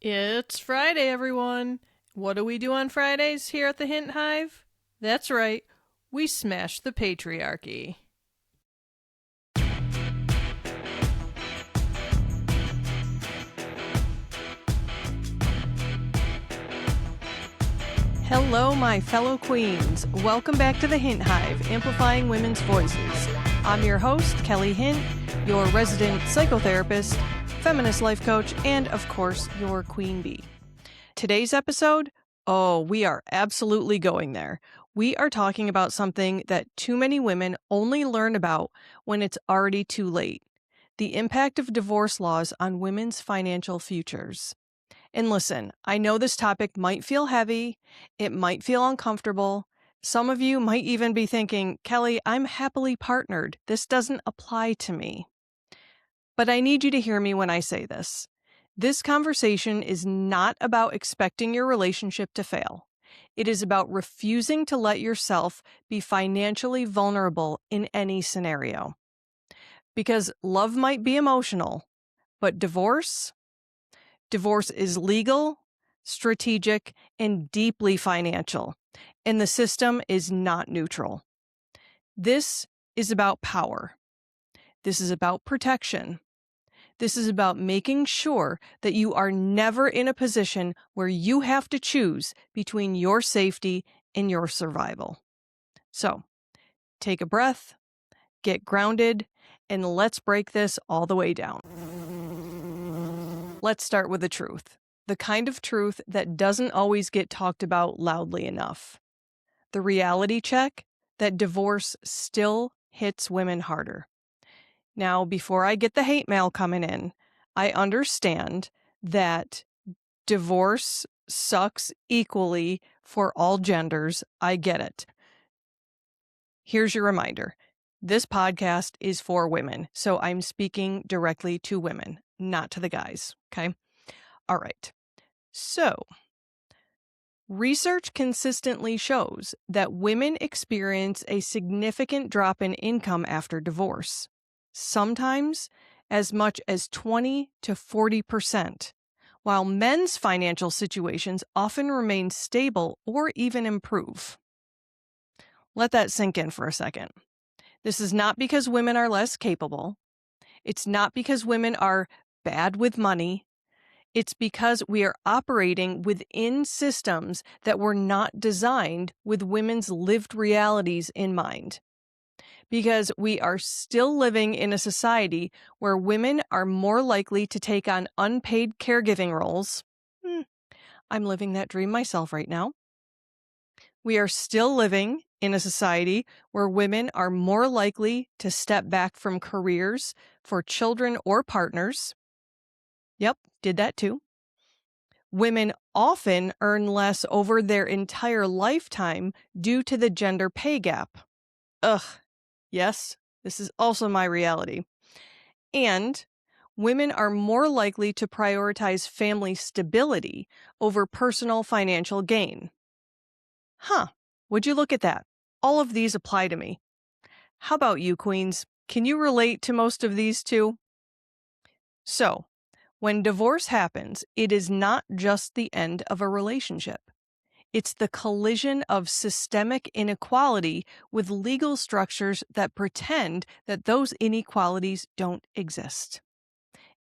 It's Friday, everyone. What do we do on Fridays here at the Hint Hive? That's right, we smash the patriarchy. Hello, my fellow queens. Welcome back to the Hint Hive, Amplifying Women's Voices. I'm your host, Kelly Hint, your resident psychotherapist, feminist life coach, and of course, your queen bee. Today's episode, we are absolutely going there. We are talking about something that too many women only learn about when it's already too late. The impact of divorce laws on women's financial futures. And listen, I know this topic might feel heavy, it might feel uncomfortable. Some of you might even be thinking, Kelly, I'm happily partnered. This doesn't apply to me. But I need you to hear me when I say this. This conversation is not about expecting your relationship to fail. It is about refusing to let yourself be financially vulnerable in any scenario. Because love might be emotional, but divorce is legal, strategic, and deeply financial, and the system is not neutral. This is about power. This is about protection. This is about making sure that you are never in a position where you have to choose between your safety and your survival. So, take a breath, get grounded, and let's break this all the way down. Let's start with the truth. The kind of truth that doesn't always get talked about loudly enough. The reality check that divorce still hits women harder. Now, before I get the hate mail coming in, I understand that divorce sucks equally for all genders. I get it. Here's your reminder. This podcast is for women, so I'm speaking directly to women, not to the guys, okay? All right. So, research consistently shows that women experience a significant drop in income after divorce. Sometimes as much as 20 to 40%, while men's financial situations often remain stable or even improve. Let that sink in for a second. This is not because women are less capable. It's not because women are bad with money. It's because we are operating within systems that were not designed with women's lived realities in mind. Because we are still living in a society where women are more likely to take on unpaid caregiving roles. I'm living that dream myself right now. We are still living in a society where women are more likely to step back from careers for children or partners. Yep, did that too. Women often earn less over their entire lifetime due to the gender pay gap. Yes, this is also my reality. And women are more likely to prioritize family stability over personal financial gain. Would you look at that? All of these apply to me. How about you, queens? Can you relate to most of these too? So, when divorce happens, it is not just the end of a relationship. It's the collision of systemic inequality with legal structures that pretend that those inequalities don't exist.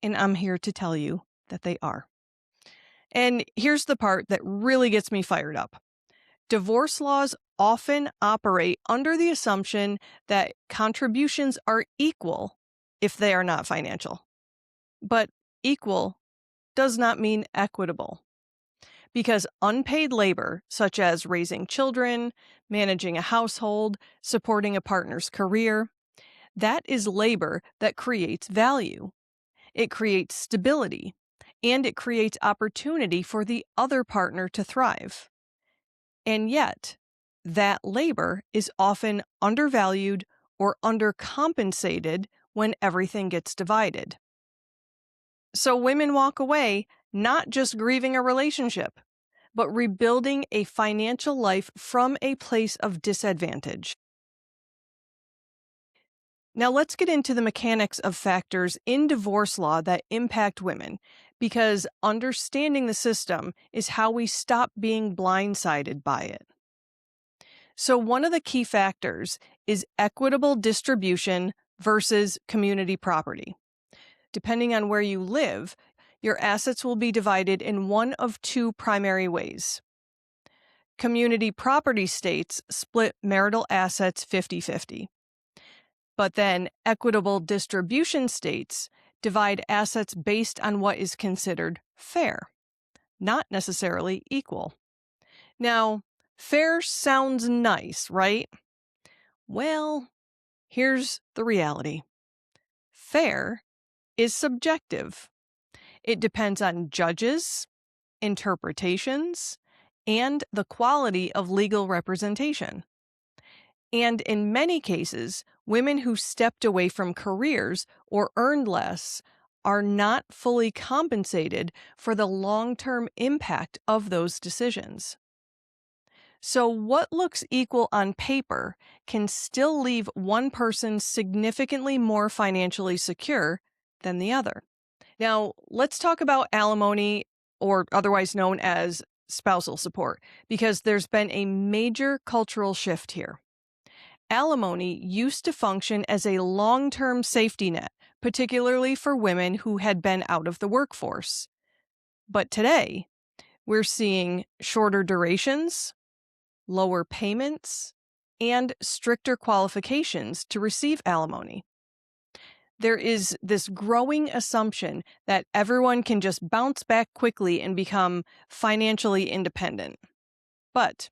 And I'm here to tell you that they are. And here's the part that really gets me fired up. Divorce laws often operate under the assumption that contributions are equal if they are not financial. But equal does not mean equitable. Because unpaid labor, such as raising children, managing a household, supporting a partner's career, that is labor that creates value. It creates stability, and it creates opportunity for the other partner to thrive. And yet, that labor is often undervalued or undercompensated when everything gets divided. So women walk away not just grieving a relationship, but rebuilding a financial life from a place of disadvantage. Now let's get into the mechanics of factors in divorce law that impact women, because understanding the system is how we stop being blindsided by it. So, one of the key factors is equitable distribution versus community property. Depending on where you live, your assets will be divided in one of two primary ways. Community property states split marital assets 50-50. But then equitable distribution states divide assets based on what is considered fair, not necessarily equal. Now, fair sounds nice, right? Well, here's the reality. Fair is subjective. It depends on judges, interpretations, and the quality of legal representation. And in many cases, women who stepped away from careers or earned less are not fully compensated for the long-term impact of those decisions. So what looks equal on paper can still leave one person significantly more financially secure than the other. Now, let's talk about alimony, or otherwise known as spousal support, because there's been a major cultural shift here. Alimony used to function as a long-term safety net, particularly for women who had been out of the workforce. But today, we're seeing shorter durations, lower payments, and stricter qualifications to receive alimony. There is this growing assumption that everyone can just bounce back quickly and become financially independent. But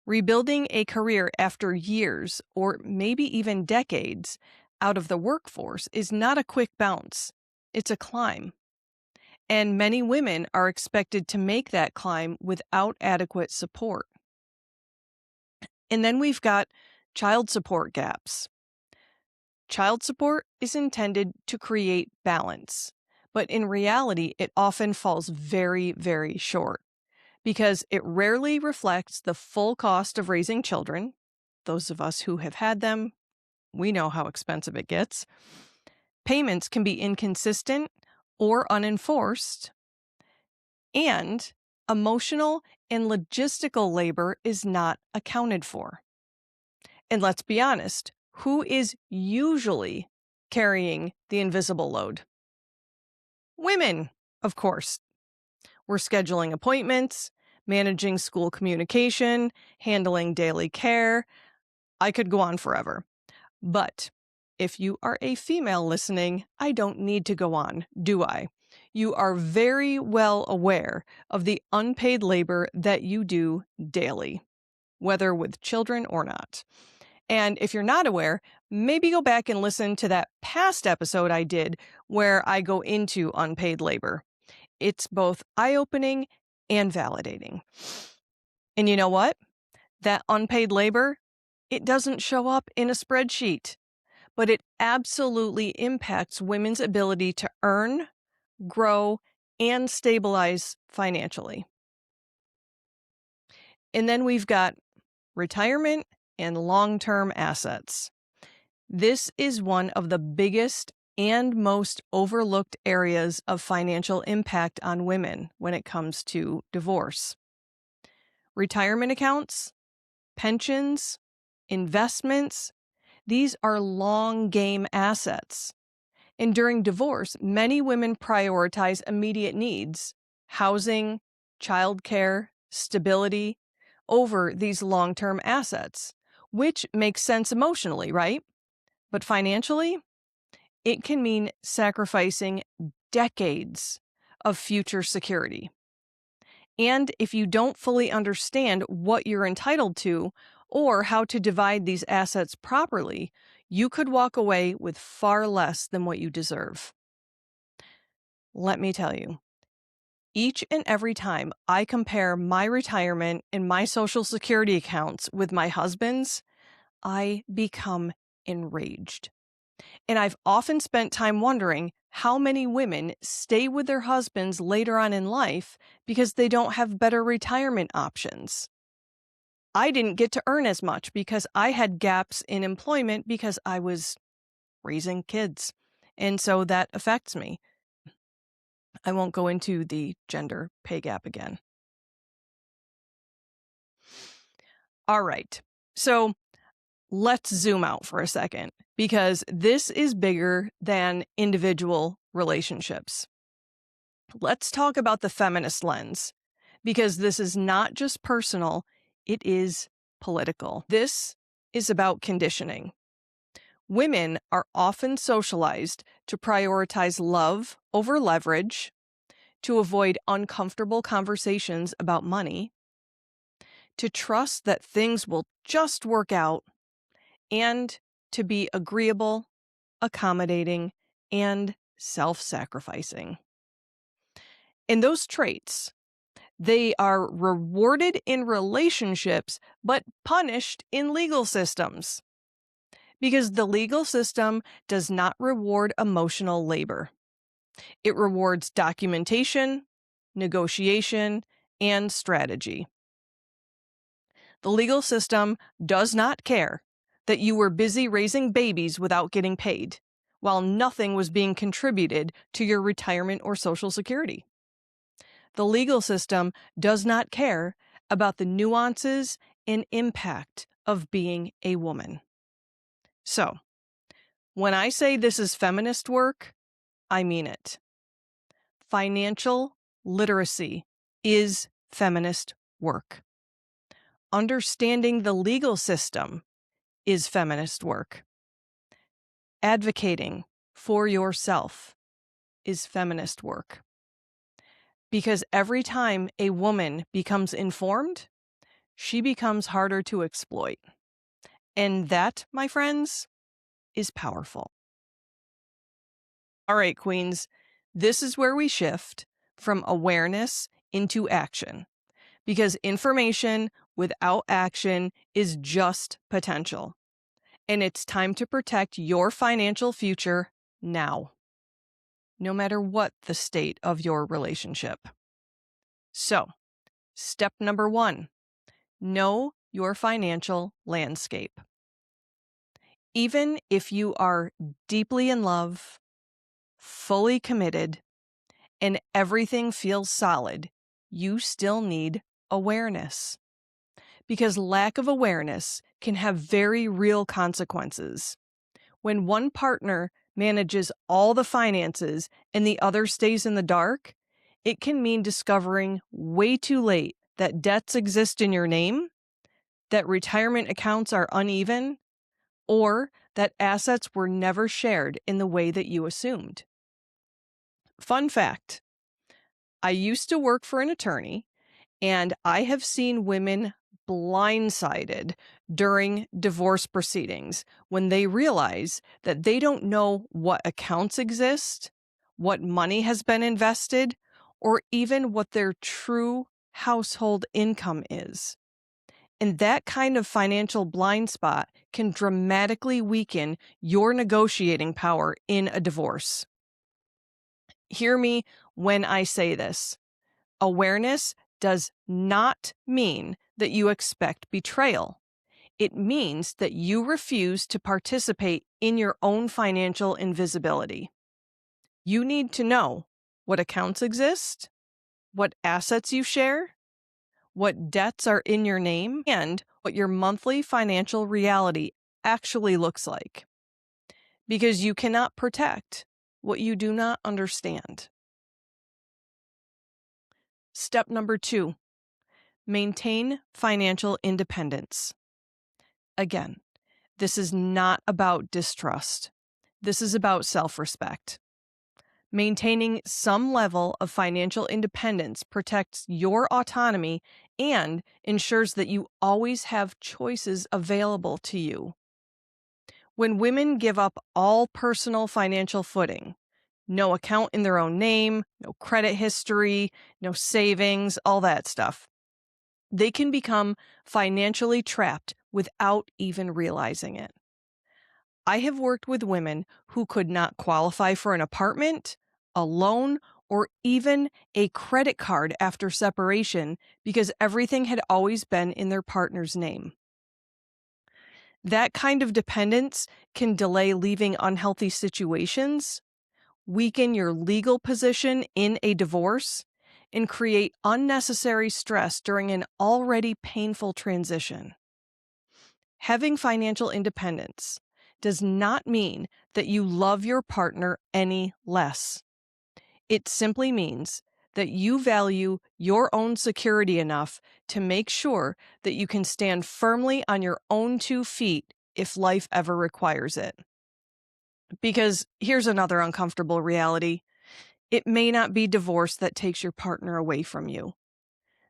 rebuilding a career after years, or maybe even decades, out of the workforce is not a quick bounce. It's a climb. And many women are expected to make that climb without adequate support. And then we've got child support gaps. Child support is intended to create balance, but in reality, it often falls very, very short because it rarely reflects the full cost of raising children. Those of us who have had them, we know how expensive it gets. Payments can be inconsistent or unenforced, and emotional and logistical labor is not accounted for. And let's be honest, who is usually carrying the invisible load? Women, of course. We're scheduling appointments, managing school communication, handling daily care. I could go on forever. But if you are a female listening, I don't need to go on, do I? You are very well aware of the unpaid labor that you do daily, whether with children or not. And if you're not aware, maybe go back and listen to that past episode I did where I go into unpaid labor. It's both eye-opening and validating. And you know what? That unpaid labor, it doesn't show up in a spreadsheet, but it absolutely impacts women's ability to earn, grow, and stabilize financially. And then we've got retirement and long-term assets. This is one of the biggest and most overlooked areas of financial impact on women when it comes to divorce. Retirement accounts, pensions, investments, these are long game assets. And during divorce, many women prioritize immediate needs, housing, childcare, stability, over these long-term assets, which makes sense emotionally, right? But financially, it can mean sacrificing decades of future security. And if you don't fully understand what you're entitled to or how to divide these assets properly, you could walk away with far less than what you deserve. Let me tell you, each and every time I compare my retirement and my Social Security accounts with my husband's, I become enraged. And I've often spent time wondering how many women stay with their husbands later on in life because they don't have better retirement options. I didn't get to earn as much because I had gaps in employment because I was raising kids. And so that affects me. I won't go into the gender pay gap again. All right. So let's zoom out for a second because this is bigger than individual relationships. Let's talk about the feminist lens because this is not just personal, it is political. This is about conditioning. Women are often socialized to prioritize love over leverage, to avoid uncomfortable conversations about money, to trust that things will just work out, and to be agreeable, accommodating, and self-sacrificing. And those traits, they are rewarded in relationships, but punished in legal systems. Because the legal system does not reward emotional labor. It rewards documentation, negotiation, and strategy. The legal system does not care that you were busy raising babies without getting paid, while nothing was being contributed to your retirement or Social Security. The legal system does not care about the nuances and impact of being a woman. So, when I say this is feminist work, I mean it. Financial literacy is feminist work. Understanding the legal system is feminist work. Advocating for yourself is feminist work. Because every time a woman becomes informed, she becomes harder to exploit. And that, my friends, is powerful. All right, queens, this is where we shift from awareness into action. Because information without action is just potential. And it's time to protect your financial future now, no matter what the state of your relationship. So, step number 1, know your financial landscape. Even if you are deeply in love, fully committed, and everything feels solid, you still need awareness. Because lack of awareness can have very real consequences. When one partner manages all the finances and the other stays in the dark, it can mean discovering way too late that debts exist in your name, that retirement accounts are uneven, or that assets were never shared in the way that you assumed. Fun fact, I used to work for an attorney, and I have seen women blindsided during divorce proceedings when they realize that they don't know what accounts exist, what money has been invested, or even what their true household income is. And that kind of financial blind spot can dramatically weaken your negotiating power in a divorce. Hear me when I say this. Awareness does not mean that you expect betrayal. It means that you refuse to participate in your own financial invisibility. You need to know what accounts exist, what assets you share, what debts are in your name, and what your monthly financial reality actually looks like. Because you cannot protect what you do not understand. Step number 2, maintain financial independence. Again, this is not about distrust. This is about self-respect. Maintaining some level of financial independence protects your autonomy and ensures that you always have choices available to you. When women give up all personal financial footing, no account in their own name, no credit history, no savings, all that stuff, they can become financially trapped without even realizing it. I have worked with women who could not qualify for an apartment, a loan, or even a credit card after separation because everything had always been in their partner's name. That kind of dependence can delay leaving unhealthy situations weaken your legal position in a divorce, and create unnecessary stress during an already painful transition. Having financial independence does not mean that you love your partner any less. It simply means that you value your own security enough to make sure that you can stand firmly on your own 2 feet if life ever requires it. Because here's another uncomfortable reality. It may not be divorce that takes your partner away from you.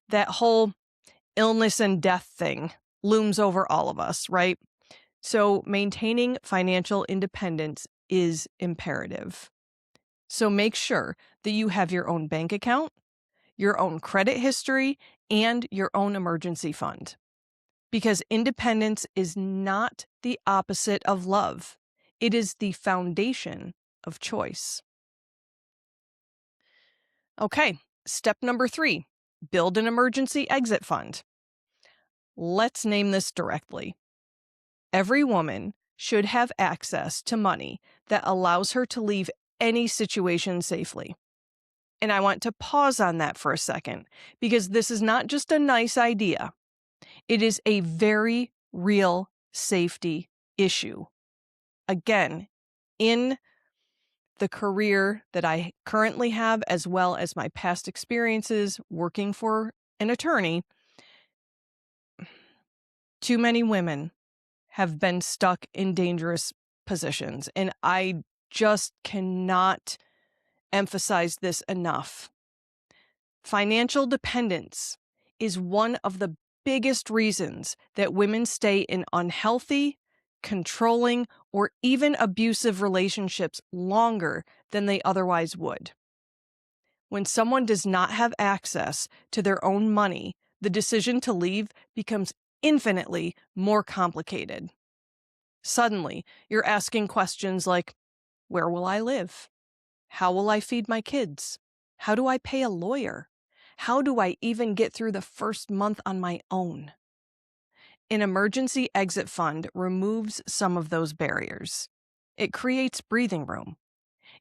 That whole illness and death thing looms over all of us, right? So maintaining financial independence is imperative. So make sure that you have your own bank account, your own credit history, and your own emergency fund. Because independence is not the opposite of love. It is the foundation of choice. Okay, step number 3, build an emergency exit fund. Let's name this directly. Every woman should have access to money that allows her to leave any situation safely. And I want to pause on that for a second, because this is not just a nice idea. It is a very real safety issue. Again, in the career that I currently have, as well as my past experiences working for an attorney, too many women have been stuck in dangerous positions. And I just cannot emphasize this enough. Financial dependence is one of the biggest reasons that women stay in unhealthy, controlling, or even abusive relationships longer than they otherwise would. When someone does not have access to their own money, the decision to leave becomes infinitely more complicated. Suddenly, you're asking questions like, where will I live? How will I feed my kids? How do I pay a lawyer? How do I even get through the first month on my own? An emergency exit fund removes some of those barriers. It creates breathing room.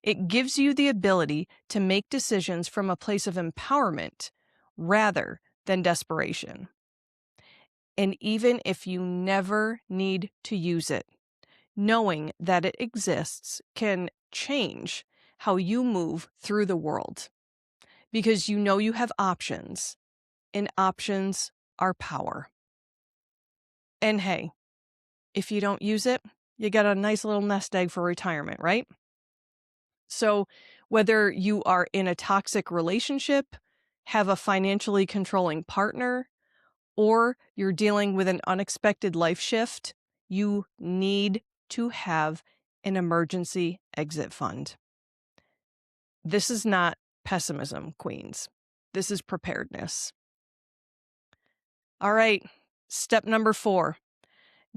It gives you the ability to make decisions from a place of empowerment rather than desperation. And even if you never need to use it, knowing that it exists can change how you move through the world, because you know you have options, and options are power. And hey, if you don't use it, you got a nice little nest egg for retirement, right? So whether you are in a toxic relationship, have a financially controlling partner, or you're dealing with an unexpected life shift, you need to have an emergency exit fund. This is not pessimism, queens. This is preparedness. All right, step number 4,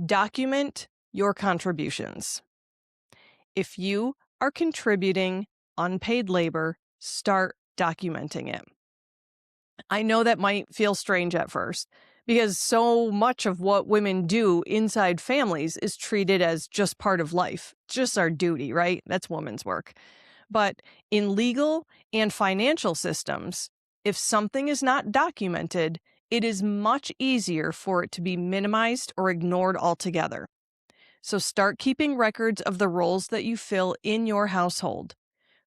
document your contributions. If you are contributing unpaid labor, start documenting it. I know that might feel strange at first, because so much of what women do inside families is treated as just part of life, just our duty, right? That's women's work. But in legal and financial systems, if something is not documented, it is much easier for it to be minimized or ignored altogether. So start keeping records of the roles that you fill in your household.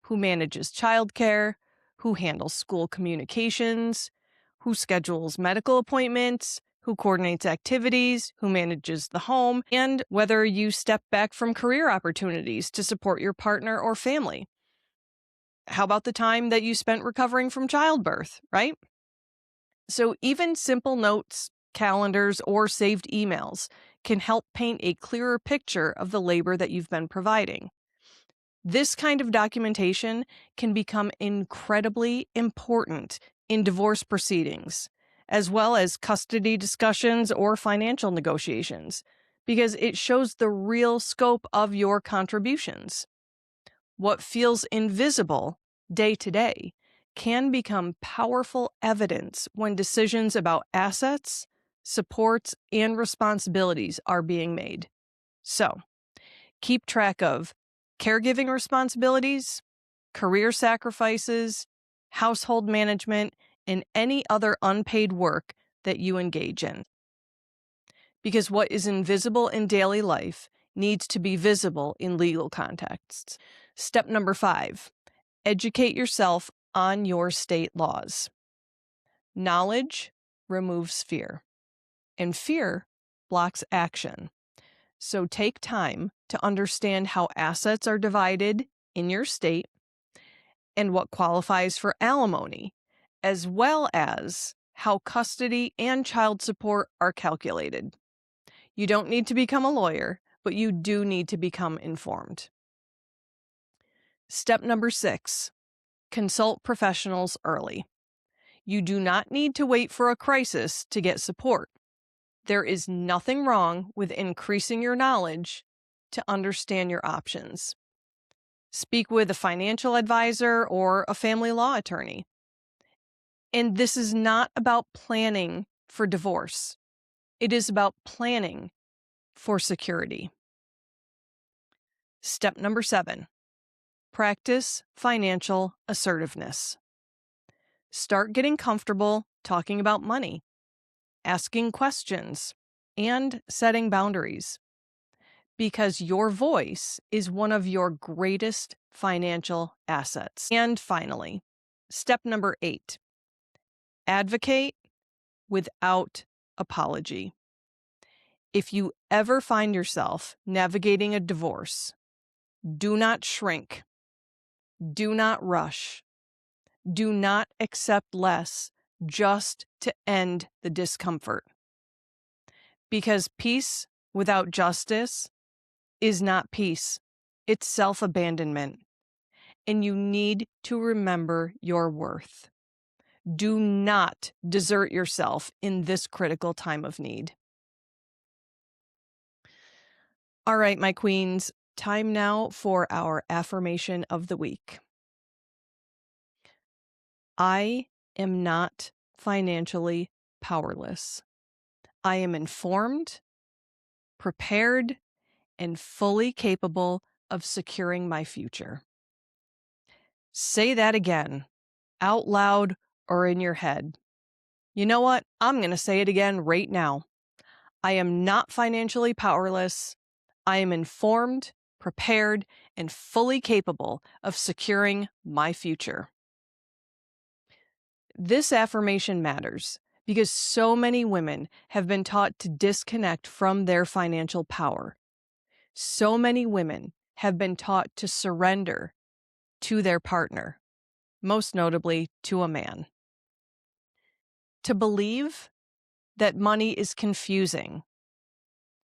Who manages childcare? Who handles school communications? Who schedules medical appointments? Who coordinates activities? Who manages the home? And whether you step back from career opportunities to support your partner or family. How about the time that you spent recovering from childbirth, right? So even simple notes, calendars, or saved emails can help paint a clearer picture of the labor that you've been providing. This kind of documentation can become incredibly important in divorce proceedings, as well as custody discussions or financial negotiations, because it shows the real scope of your contributions. What feels invisible day to day can become powerful evidence when decisions about assets, supports, and responsibilities are being made. So, keep track of caregiving responsibilities, career sacrifices, household management, and any other unpaid work that you engage in. Because what is invisible in daily life needs to be visible in legal contexts. Step number 5, educate yourself on your state laws. Knowledge removes fear, and fear blocks action. So take time to understand how assets are divided in your state and what qualifies for alimony, as well as how custody and child support are calculated. You don't need to become a lawyer, but you do need to become informed. Step number 6, consult professionals early. You do not need to wait for a crisis to get support. There is nothing wrong with increasing your knowledge to understand your options. Speak with a financial advisor or a family law attorney. And this is not about planning for divorce. It is about planning for security. Step number 7, practice financial assertiveness. Start getting comfortable talking about money, asking questions, and setting boundaries. Because your voice is one of your greatest financial assets. And finally, step number 8, advocate without apology. If you ever find yourself navigating a divorce, do not shrink, do not rush, do not accept less just to end the discomfort. Because peace without justice is not peace, it's self-abandonment. And you need to remember your worth. Do not desert yourself in this critical time of need. All right, my queens, time now for our affirmation of the week. I am not financially powerless. I am informed, prepared, and fully capable of securing my future. Say that again, out loud or in your head. You know what? I'm going to say it again right now. I am not financially powerless. I am informed, prepared, and fully capable of securing my future. This affirmation matters because so many women have been taught to disconnect from their financial power. So many women have been taught to surrender to their partner, most notably to a man. To believe that money is confusing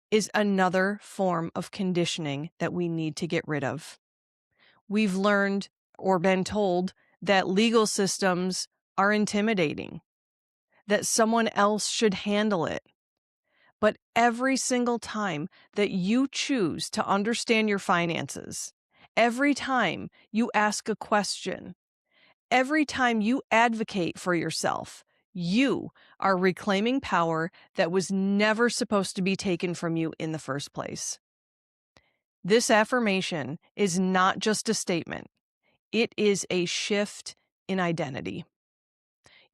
is another form of conditioning that we need to get rid of. We've learned or been told that legal systems are intimidating, that someone else should handle it. But every single time that you choose to understand your finances, every time you ask a question, every time you advocate for yourself, you are reclaiming power that was never supposed to be taken from you in the first place. This affirmation is not just a statement. It is a shift in identity.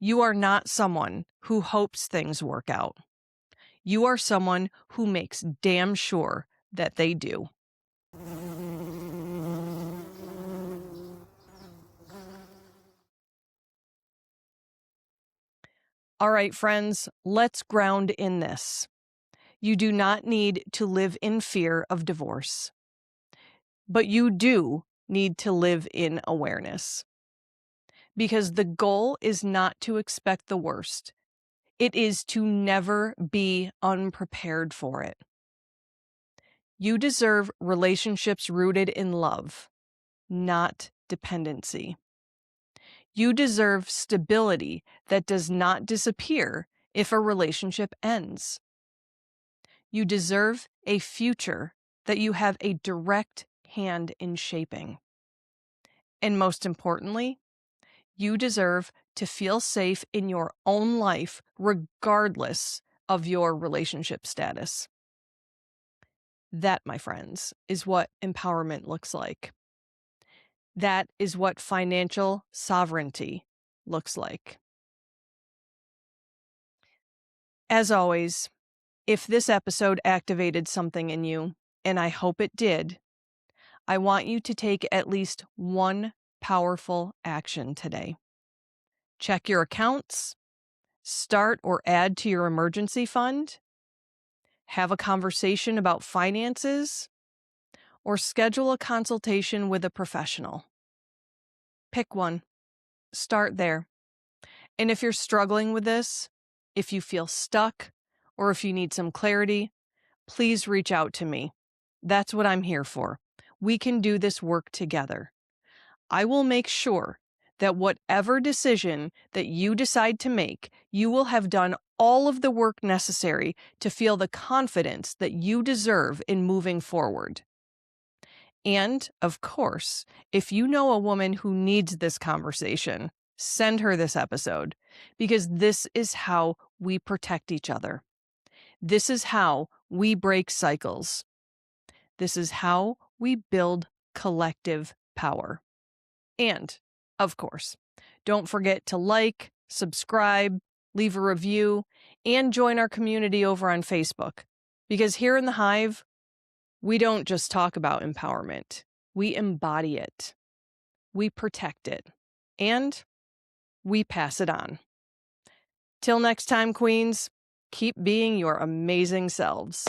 You are not someone who hopes things work out. You are someone who makes damn sure that they do. All right, friends, let's ground in this. You do not need to live in fear of divorce, but you do need to live in awareness. Because the goal is not to expect the worst. It is to never be unprepared for it. You deserve relationships rooted in love, not dependency. You deserve stability that does not disappear if a relationship ends. You deserve a future that you have a direct hand in shaping. And most importantly, you deserve to feel safe in your own life regardless of your relationship status. That, my friends, is what empowerment looks like. That is what financial sovereignty looks like. As always, if this episode activated something in you, and I hope it did, I want you to take at least one powerful action today. Check your accounts, start or add to your emergency fund, have a conversation about finances, or schedule a consultation with a professional. Pick one. Start there. And if you're struggling with this, if you feel stuck, or if you need some clarity, please reach out to me. That's what I'm here for. We can do this work together. I will make sure that whatever decision that you decide to make, you will have done all of the work necessary to feel the confidence that you deserve in moving forward. And, of course, if you know a woman who needs this conversation, send her this episode, because this is how we protect each other. This is how we break cycles. This is how we build collective power. And, of course, don't forget to like, subscribe, leave a review, and join our community over on Facebook. Because here in the Hive, we don't just talk about empowerment. We embody it. We protect it. And we pass it on. Till next time, Queens, keep being your amazing selves.